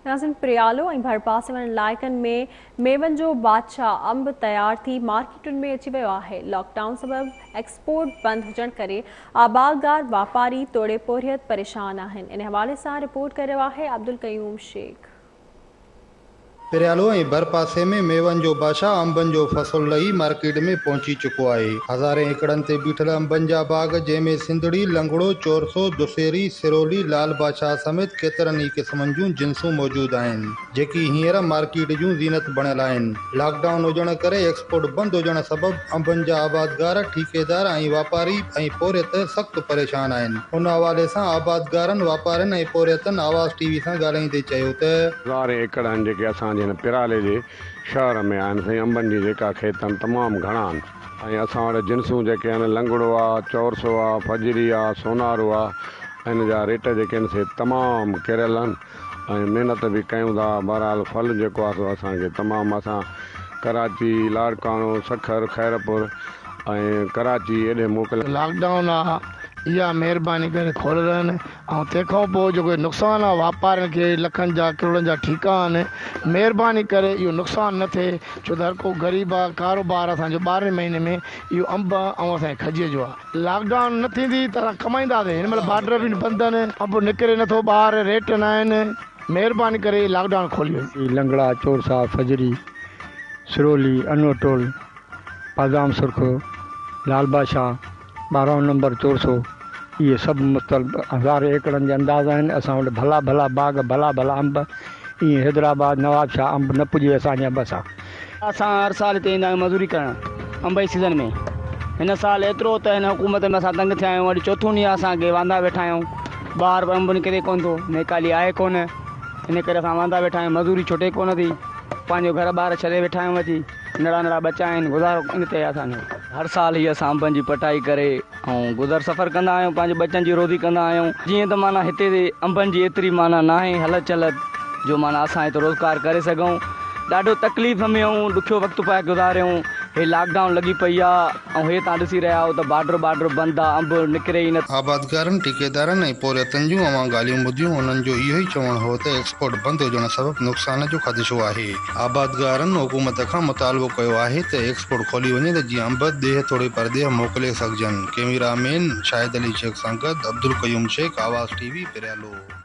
नाज़रीन, प्रियालो ऐं भरपासे वारनि इलाइक़नि में मेवनि जो बादशाह अंब तयार थी मार्केटुनि में अची वियो आहे। लॉकडाउन सबबि एक्सपोर्ट बंदि हुजण करे आबादगार वापारी तोड़े पोरियत परेशान आहिनि। इन हवाले सां रिपोर्ट करे रहियो आहे अब्दुल कयूम शेख। पिरियालो ऐं भरपासे में मेवनि जो बादशाह अंबनि जो फसल लही मार्केट में पहुची चुको आहे। हज़ारे एकड़नि ते बीठल अंबनि जा बाग, जंहिंमें सिंधड़ी, लंगड़ो, चोरसो, दुसेरी, सिरोली, लाल बादशाह समेत केतिरनि ई क़िस्मनि जूं जिन्सूं मौजूद आहिनि, जेकी हींअर मार्केट जूं ज़ीनत बणियल आहिनि। लॉकडाउन हुजण करे एक्सपोर्ट बंदि हुजण सबबि अंबनि जा आबादगार, ठेकेदार ऐं वापारी ऐं पोरियत सख़्तु परेशान आहिनि। उन हवाले सां आबादगारनि, वापारियुनि ऐं पोरियतनि आवाज़ टीवी सां ॻाल्हाईंदे चयो त हज़ारे एकड़ आहिनि जेके असांजे हिन पिराले जे शहर में आहिनि। साईं अंबनि जी जेका खेत आहिनि तमामु घणा आहिनि ऐं असां वटि जिन्सूं जेके आहिनि लंगड़ो आहे, चौरसो आहे, फजरी आहे, सोनारो आहे। इन जा रेट जेके आहिनि से तमामु किरियल आहिनि ऐं महिनत बि कयूं था। बहरहाल फल जेको आहे सो असांखे तमामु, असां कराची, लाड़काणो, सखर, खैरपुर ऐं कराची एॾे मोकिल। लॉकडाउन आहे, इहा महिरबानी करे खोलियल आहिनि ऐं तंहिंखां पोइ जेको नुक़सानु आहे वापारियुनि खे लखनि जा किरोड़नि जा ठीका आहिनि। महिरबानी करे इहो नुक़सानु न थिए, छो त हर को ग़रीब आहे। कारोबार असांजो 12 महीने में इहो अंब ऐं असांजे खजीअ जो आहे। लॉकडाउन न थींदी त असां कमाईंदासीं। हिन महिल बार्डर बि बंदि आहिनि, अंब निकिरे नथो ॿाहिरि, रेट न आहिनि। महिरबानी करे लॉकडाउन खोलियो। लंगड़ा, चोरसा, फजरी, सिरोली, अनोटोल, बादाम सुर्ख, लाल बादशाह, 12 नंबर चोरसो, ये सभु मुस्तल हज़ारे एकड़नि जे अंदाज़ आहिनि। असां वटि भला भला बाग, भला भला अंब। ईअं हैदराबाद, नवाबशाह अंब न पुॼे असांजे अंब सां। असां हर साल हिते ईंदा आहियूं मज़ूरी करणु अंब जी सीज़न में। हिन साल एतिरो त हिन हुकूमत में असां तंग थिया आहियूं। वरी चोथों ॾींहुं असांखे वांदा वेठा आहियूं। ॿाहिरि अंब निकिरे कोन थो, नेकाली आहे कोन, इन करे असां वांदा वेठा आहियूं। मज़ूरी छुटे कोन थी, पंहिंजो घर ॿार छॾे वेठा आहियूं। अची नंढा नंढा बच्चा आहिनि, गुज़ारो इन ते असांजो। हर साल ही असां अंबनि जी पटाई करे ऐं गुज़र सफ़र कंदा आहियूं, पंहिंजे बच्चनि जी रोज़ी कंदा आहियूं। जीअं त माना हिते अंबनि जी एतिरी माना न आहे हलत चलत जो माना असां हिते रोज़गार करे सघूं। ॾाढो तकलीफ़ में ऐं ॾुखियो वक़्तु पाए गुज़ारियूं। हे लॉकडाउन लॻी पई आहे ऐं हे तव्हां ॾिसी रहिया आहियो त बार्डर बंदि आहे, अंब निकिरे ई न। आबादगारनि, ठेकेदारनि ऐं पोरियतनि जूं अवां ॻाल्हियूं ॿुधियूं। उन्हनि जो इहो ई चवणु हो त एक्सपोर्ट बंदि हुजण सबबि नुक़सान जो ख़दशो आहे। आबादगारनि हुकूमत खां मुतालबो कयो आहे त एक्सपोर्ट खोली वञे त जीअं अंब ॾेह थोरे परदेह मोकिले सघजनि। कैमरामैन शाहिद अली शेख सां गॾु अब्दुल कयूम शेख, आवाज़ टीवी, पिरियालो।